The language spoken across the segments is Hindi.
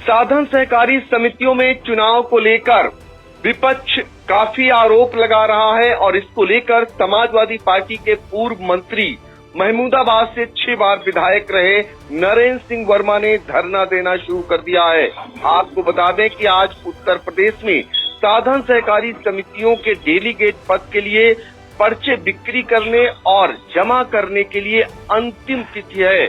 साधन सहकारी समितियों में चुनाव को लेकर विपक्ष काफी आरोप लगा रहा है और इसको लेकर समाजवादी पार्टी के पूर्व मंत्री महमूदाबाद से 6 बार विधायक रहे नरेंद्र सिंह वर्मा ने धरना देना शुरू कर दिया है। आपको बता दें कि आज उत्तर प्रदेश में साधन सहकारी समितियों के डेलीगेट पद के लिए पर्चे बिक्री करने और जमा करने के लिए अंतिम तिथि है।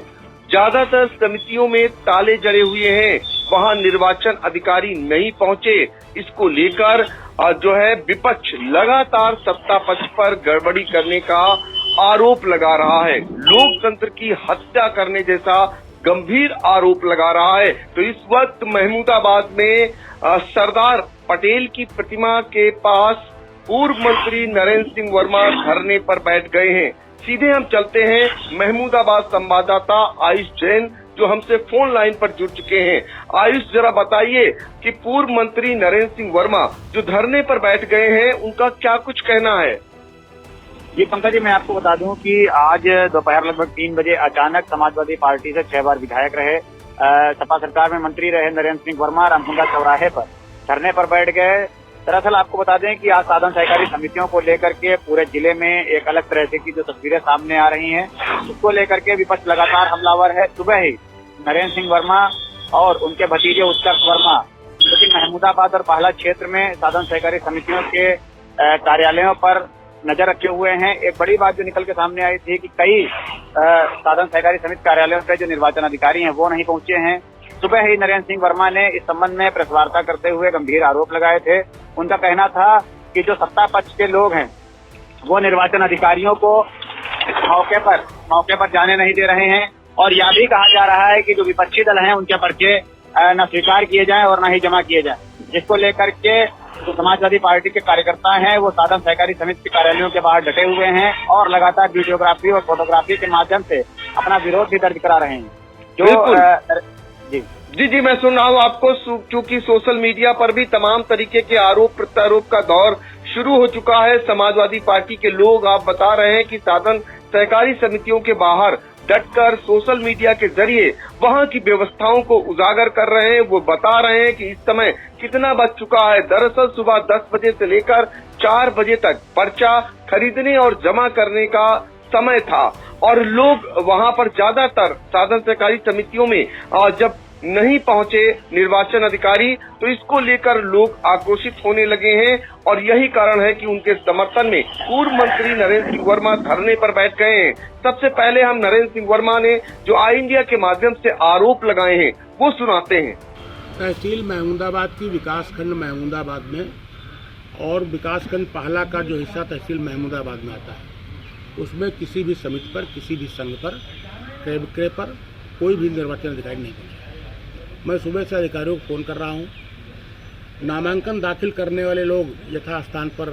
ज्यादातर समितियों में ताले जड़े हुए हैं, वहां निर्वाचन अधिकारी नहीं पहुंचे। इसको लेकर जो है विपक्ष लगातार सत्ता पक्ष पर गड़बड़ी करने का आरोप लगा रहा है, लोकतंत्र की हत्या करने जैसा गंभीर आरोप लगा रहा है। तो इस वक्त महमूदाबाद में सरदार पटेल की प्रतिमा के पास पूर्व मंत्री नरेंद्र सिंह वर्मा धरने पर बैठ गए हैं। सीधे हम चलते हैं महमूदाबाद संवाददाता आयुष जैन जो हमसे फोन लाइन पर जुड़ चुके हैं। आयुष, जरा बताइए कि पूर्व मंत्री नरेंद्र सिंह वर्मा जो धरने पर बैठ गए हैं उनका क्या कुछ कहना है? जी पंकज जी, मैं आपको बता दूं कि आज दोपहर लगभग 3 बजे अचानक समाजवादी पार्टी से 6 बार विधायक रहे, सपा सरकार में मंत्री रहे नरेंद्र सिंह वर्मा रामकुंडा चौराहे पर धरने पर बैठ गए। दरअसल आपको बता दें कि आज साधन सहकारी समितियों को लेकर के पूरे जिले में एक अलग तरह की जो तस्वीरें सामने आ रही हैं, उसको लेकर के विपक्ष लगातार हमलावर है। सुबह ही नरेंद्र सिंह वर्मा और उनके भतीजे उत्कर्ष वर्मा जो कि महमूदाबाद और पहला क्षेत्र में साधन सहकारी समितियों के कार्यालयों पर नजर रखे हुए हैं। एक बड़ी बात जो निकल के सामने आई थी कि कई साधन सहकारी समिति कार्यालयों पे जो निर्वाचन अधिकारी हैं वो नहीं पहुंचे हैं। सुबह ही नरेंद्र सिंह वर्मा ने इस संबंध में प्रेस वार्ता करते हुए गंभीर आरोप लगाए थे। उनका कहना था कि जो सत्ता पक्ष के लोग हैं वो निर्वाचन अधिकारियों को मौके पर जाने नहीं दे रहे हैं और यह भी कहा जा रहा है कि जो विपक्षी दल हैं उनके पर्चे न स्वीकार किए जाएं और न ही जमा किए जाएं, जिसको लेकर के जो समाजवादी पार्टी के कार्यकर्ता हैं वो साधन सहकारी समिति कार्यालयों के बाहर डटे हुए हैं और लगातार वीडियोग्राफी और फोटोग्राफी के माध्यम से अपना विरोध भी दर्ज करा रहे हैं। जी, मैं सुन रहा हूँ आपको। चूंकि सोशल मीडिया पर भी तमाम तरीके के आरोप प्रत्यारोप का दौर शुरू हो चुका है। समाजवादी पार्टी के लोग आप बता रहे हैं कि साधन सहकारी समितियों के बाहर डटकर सोशल मीडिया के जरिए वहां की व्यवस्थाओं को उजागर कर रहे हैं। वो बता रहे हैं कि इस समय कितना बज चुका है। दरअसल सुबह 10 बजे से लेकर 4 बजे तक पर्चा खरीदने और जमा करने का समय था और लोग वहां पर ज्यादातर साधन सहकारी समितियों में जब नहीं पहुंचे निर्वाचन अधिकारी तो इसको लेकर लोग आक्रोशित होने लगे हैं और यही कारण है कि उनके समर्थन में पूर्व मंत्री नरेंद्र सिंह वर्मा धरने पर बैठ गए हैं। सबसे पहले हम नरेंद्र सिंह वर्मा ने जो आई इंडिया के माध्यम से आरोप लगाए हैं वो सुनाते हैं। तहसील महमूदाबाद की विकासखंड महमूदाबाद में और विकासखंड पहला का जो हिस्सा तहसील महमूदाबाद में आता है उसमें किसी भी समिति पर, किसी भी संघ पर, क्रय विक्रय पर कोई भी निर्वाचन अधिकारी नहीं पहुंचा। मैं सुबह से अधिकारियों को फोन कर रहा हूं। नामांकन दाखिल करने वाले लोग यथास्थान पर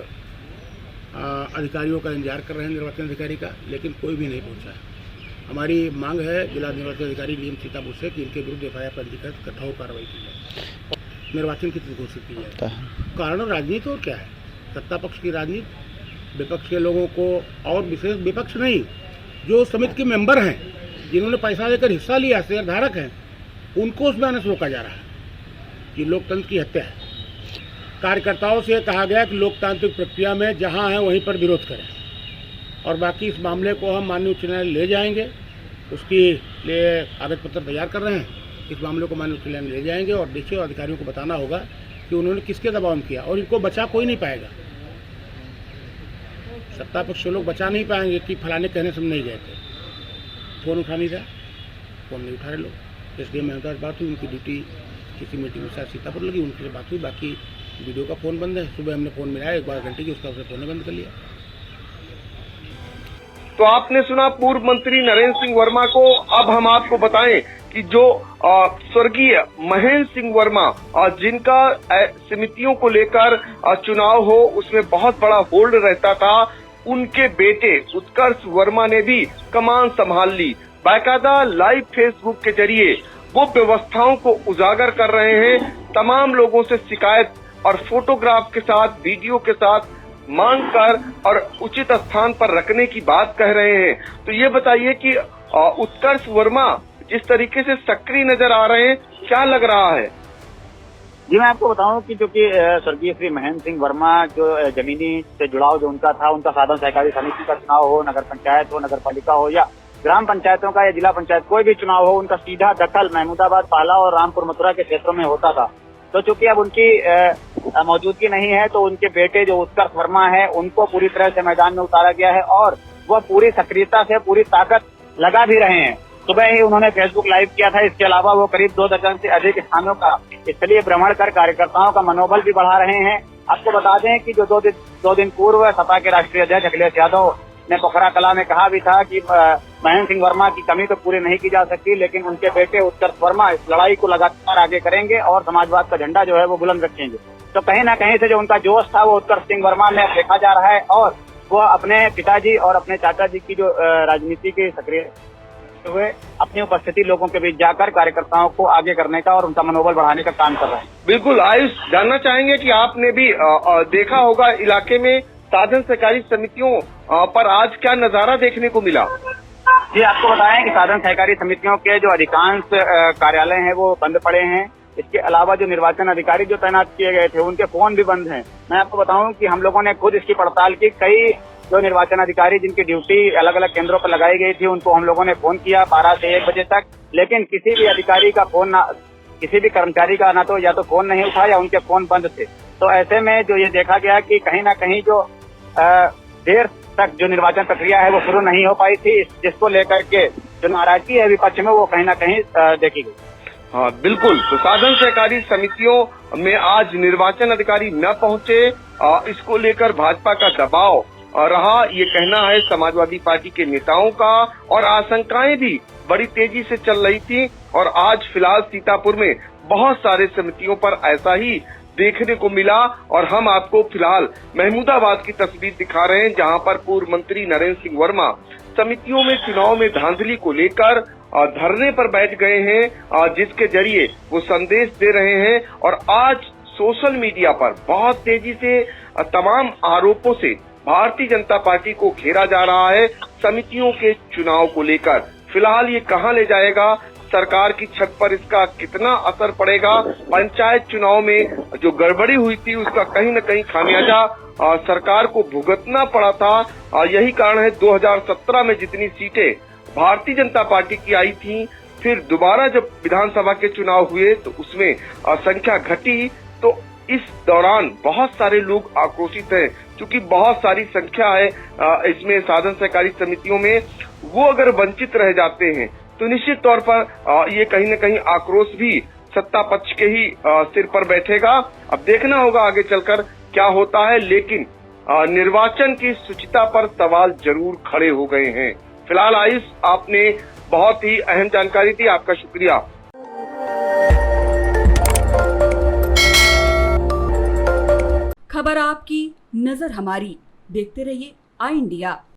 अधिकारियों का इंतजार कर रहे हैं, निर्वाचन अधिकारी का, लेकिन कोई भी नहीं पहुंचा। हमारी मांग है जिला निर्वाचन अधिकारी लीम सीतापुर से कि इनके विरुद्ध एफआईआर पंजीकृत कठोर कार्रवाई की जाए, निर्वाचन की तिथि घोषित की जाए। कारण राजनीति और क्या है? सत्ता पक्ष की राजनीति विपक्ष के लोगों को, और विशेष विपक्ष नहीं, जो समिति के मेंबर हैं जिन्होंने पैसा देकर हिस्सा लिया, शेयर धारक हैं, उनको उसमें आने से रोका जा रहा है। कि लोकतंत्र की हत्या है। कार्यकर्ताओं से कहा गया कि लोकतांत्रिक प्रक्रिया में जहां है वहीं पर विरोध करें और बाकी इस मामले को हम माननीय उच्च न्यायालय ले जाएंगे। उसके लिए कागज पत्र तैयार कर रहे हैं। इस मामले को माननीय उच्च न्यायालय ले जाएंगे और देखिए अधिकारियों को बताना होगा कि उन्होंने किसके दबाव में किया और इनको बचा कोई नहीं पाएगा। सत्ता पक्ष के लोग बचा नहीं पाएंगे कि फलाने कहने से हम नहीं गए थे। फोन उठा नहीं रहा, फोन नहीं उठा रहे लोग। इसलिए मैं बात हुई, उनकी ड्यूटी किसी मीटिंग में शायद सीतापुर लगी, उनके लिए बात हुई, बाकी वीडियो का फ़ोन बंद है। सुबह हमने फ़ोन मिलाया 12 घंटे की, उसका उसने फ़ोन बंद कर लिया। तो आपने सुना पूर्व मंत्री नरेंद्र सिंह वर्मा को। अब हम आपको बताएं कि जो स्वर्गीय महेंद्र सिंह वर्मा जिनका समितियों को लेकर चुनाव हो उसमें बहुत बड़ा होल्ड रहता था, उनके बेटे उत्कर्ष वर्मा ने भी कमान संभाल ली। बाकायदा लाइव फेसबुक के जरिए वो व्यवस्थाओं को उजागर कर रहे हैं। तमाम लोगों से शिकायत और फोटोग्राफ के साथ, वीडियो के साथ मांग कर और उचित स्थान पर रखने की बात कह रहे हैं। तो ये बताइए कि उत्कर्ष वर्मा जिस तरीके से सक्रिय नजर आ रहे हैं, क्या लग रहा है? जी, मैं आपको बताऊं कि जो कि स्वर्गीय श्री महेंद्र सिंह वर्मा जो जमीनी से जुड़ाव जो उनका था, उनका साधन सहकारी समिति का चुनाव हो, नगर पंचायत हो, नगर पालिका हो या ग्राम पंचायतों का या जिला पंचायत कोई भी चुनाव हो, उनका सीधा दखल महमूदाबाद, पाला और रामपुर मथुरा के क्षेत्रों में होता था। तो चूंकि अब उनकी मौजूदगी नहीं है, तो उनके बेटे जो उत्कर्ष वर्मा है, उनको पूरी तरह से मैदान में उतारा गया है और वह पूरी सक्रियता से पूरी ताकत लगा भी रहे हैं। सुबह ही उन्होंने फेसबुक लाइव किया था। इसके अलावा वो करीब 2 दर्जन से अधिक स्थानों का स्थलीय भ्रमण कर कार्यकर्ताओं का मनोबल भी बढ़ा रहे हैं। आपको बता दें कि जो दो दिन पूर्व सपा के राष्ट्रीय अध्यक्ष अखिलेश यादव ने पोखरा कला में कहा भी था कि महेंद्र सिंह वर्मा की कमी तो पूरी नहीं की जा सकती, लेकिन उनके बेटे उत्कर्ष वर्मा इस लड़ाई को लगातार आगे करेंगे और समाजवाद का झंडा जो है वो बुलंद रखेंगे। तो कहीं ना कहीं से जो उनका जोश था वो उत्कर्ष सिंह वर्मा में देखा जा रहा है और वो अपने पिताजी और अपने चाचा जी की जो राजनीति की सक्रिय हुए अपनी उपस्थिति लोगों के बीच जाकर कार्यकर्ताओं को आगे करने का और उनका मनोबल बढ़ाने का काम कर रहे हैं। बिल्कुल आयुष, जानना चाहेंगे कि आपने भी देखा होगा इलाके में साधन सहकारी समितियों पर आज क्या नजारा देखने को मिला? जी, आपको बताएं कि साधन सहकारी समितियों के जो अधिकांश कार्यालय हैं वो बंद पड़े हैं। इसके अलावा जो निर्वाचन अधिकारी जो तैनात किए गए थे उनके फोन भी बंद हैं। मैं आपको बताऊं कि हम लोगों ने खुद इसकी पड़ताल की। कई जो निर्वाचन अधिकारी जिनकी ड्यूटी अलग अलग केंद्रों पर लगाई गई थी उनको हम लोगों ने फोन किया 12 से 1 बजे तक, लेकिन किसी भी अधिकारी का फोन किसी भी कर्मचारी का ना तो या तो फोन नहीं उठा या उनके फोन बंद थे। तो ऐसे में जो ये देखा गया कि कहीं ना कहीं जो देर तक जो निर्वाचन प्रक्रिया है वो शुरू नहीं हो पाई थी, जिसको लेकर के जो नाराजगी है विपक्ष में वो कहीं ना कहीं देखी गई। हाँ बिल्कुल, तो साधन सहकारी समितियों में आज निर्वाचन अधिकारी न पहुंचे, इसको लेकर भाजपा का दबाव रहा, ये कहना है समाजवादी पार्टी के नेताओं का और आशंकाएं भी बड़ी तेजी से चल रही थी। और आज फिलहाल सीतापुर में बहुत सारे समितियों पर ऐसा ही देखने को मिला और हम आपको फिलहाल महमूदाबाद की तस्वीर दिखा रहे हैं, जहां पर पूर्व मंत्री नरेंद्र सिंह वर्मा समितियों में चुनाव में धांधली को लेकर धरने पर बैठ गए हैं, जिसके जरिए वो संदेश दे रहे हैं। और आज सोशल मीडिया पर बहुत तेजी से तमाम आरोपों से भारतीय जनता पार्टी को घेरा जा रहा है समितियों के चुनाव को लेकर। फिलहाल ये कहां ले जाएगा, सरकार की छत पर इसका कितना असर पड़ेगा, पंचायत चुनाव में जो गड़बड़ी हुई थी उसका कहीं न कहीं खामियाजा सरकार को भुगतना पड़ा था। यही कारण है 2017 में जितनी सीटें भारतीय जनता पार्टी की आई थी, फिर दोबारा जब विधानसभा के चुनाव हुए तो उसमें संख्या घटी। तो इस दौरान बहुत सारे लोग आक्रोशित हैं, क्योंकि बहुत सारी संख्या है इसमें साधन सहकारी समितियों में, वो अगर वंचित रह जाते हैं तो निश्चित तौर पर ये कहीं न कहीं आक्रोश भी सत्ता पक्ष के ही सिर पर बैठेगा। अब देखना होगा आगे चलकर क्या होता है, लेकिन निर्वाचन की शुचिता पर सवाल जरूर खड़े हो गए हैं। फिलहाल आयुष, आपने बहुत ही अहम जानकारी दी, आपका शुक्रिया। खबर आपकी, नजर हमारी। देखते रहिए आई इंडिया।